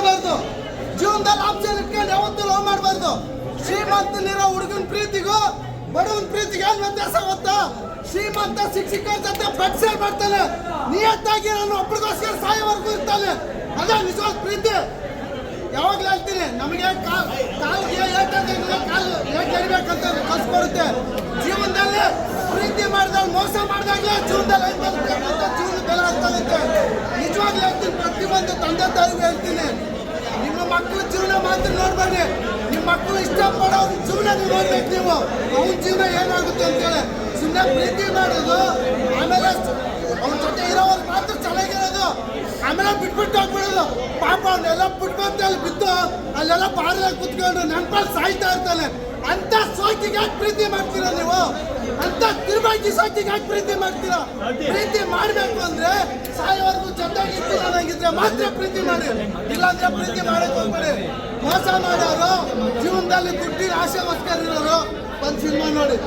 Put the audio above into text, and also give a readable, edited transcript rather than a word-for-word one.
ಮಾಡಬಾರ್ದು. ಜೀವನದಲ್ಲಿ ಆಪ್ಷನ್ ಇಟ್ಕೊಂಡು ಯಾವತ್ತೂ ಲವ್ ಮಾಡಬಾರ್ದು. ಶ್ರೀಮಂತನಿರೋ ಹುಡುಗನ ಪ್ರೀತಿಗೂ ಬಡವನ ಪ್ರೀತಿಗೆ ಏನು ವ್ಯತ್ಯಾಸ ಗೊತ್ತಾ? ಶ್ರೀಮಂತ ಶಿಕ್ಷಕರ ಜೊತೆ ಬಡ್ಸೇರ್ ಮಾಡ್ತಾನೆ, ನಿಯತ್ತಾಗಿ ನಾನು ಒಬ್ಬರಿಗೋಸ್ಕರ ಸಾಯೋವರೆಗೂ ಇರ್ತಾನೆ. ಅದೇ ನಿಜವಾದ ಪ್ರೀತಿ. ಯಾವಾಗಲೂ ಹೇಳ್ತೀನಿ, ನಮಗೆ ಕಾಲಿಗೆ ಕಾಲು ಏಟ್ ಎಳಿಬೇಕಂತ ಕಲ್ಸಿ ಬರುತ್ತೆ. ಜೀವನದಲ್ಲಿ ಪ್ರೀತಿ ಮಾಡಿದಾಗ ಮೋಸ ಮಾಡಿದಾಗಲೇ ಜೀವನದಲ್ಲಿ ಜೀವನ ಬೆಲೆ ಆಗ್ತಾಗುತ್ತೆ. ನಿಜವಾಗ್ಲೂ ಹೇಳ್ತೀನಿ, ಪ್ರತಿಯೊಂದು ತಂದೆ ತಾಯಿಗೂ ಹೇಳ್ತೀನಿ, ನಿಮ್ಮ ಮಕ್ಕಳ ಜೀವನ ಮಾತ್ರ ನೋಡ್ಬೇಡಿ, ನಿಮ್ಮ ಮಕ್ಕಳು ಇಷ್ಟಪಡೋ ಜೀವನ ನೀವು ನೋಡ್ಬೇಕು. ನೀವು ಅವನ ಜೀವನ ಏನಾಗುತ್ತೆ ಅಂತೇಳಿ ಸುಮ್ಮನೆ ಪ್ರೀತಿ ಮಾಡೋದು, ಆಮೇಲೆ ಅವನ ಜೊತೆ ಇರೋವ್ರು ಮಾತ್ರ ಚೆನ್ನಾಗಿರೋದು, ಆಮೇಲೆ ಬಿಟ್ಬಿಟ್ಟು ಹೋಗ್ಬಿಡೋದು. ಪಾಪ ಅವನ್ನೆಲ್ಲ ಬಿಟ್ಬಂತ ಅಲ್ಲಿ ಬಿದ್ದು ಅಲ್ಲೆಲ್ಲ ಬಾರಲ್ಲಿ ಕುತ್ಕೊಂಡು ನೆನಪಲ್ಲಿ ಸಾಯ್ತಾ ಇರ್ತಾನೆ. ಅಂತ ಸೋಕಿಗೆ ಯಾಕೆ ಪ್ರೀತಿ ಮಾಡ್ತೀರಾ ನೀವು? ಅಂತ ತಿರುವಾಗಿ ಸೋಕಿಗೆ ಯಾಕೆ ಪ್ರೀತಿ ಮಾಡ್ತೀರಾ? ಪ್ರೀತಿ ಮಾಡಬೇಕು ಅಂದ್ರೆ ಸಾಯೋವರೆಗೂ ಜೊತೆಗಿರ್ತೀರ ಅನ್ನಂಗಿದ್ರೆ ಮಾತ್ರ ಪ್ರೀತಿ ಮಾಡಿ, ಇಲ್ಲಾಂದ್ರೆ ಪ್ರೀತಿ ಮಾಡಕ್ ಹೋಗ್ಬೇಡಿ. ಮೋಸ ಮಾಡೋರು, ಜೀವನದಲ್ಲಿ ದುಡ್ಡಿನ ಆಸೆಗೋಸ್ಕರ ಇರೋರು ಒಂದು ಸಿನಿಮಾ ನೋಡಿ.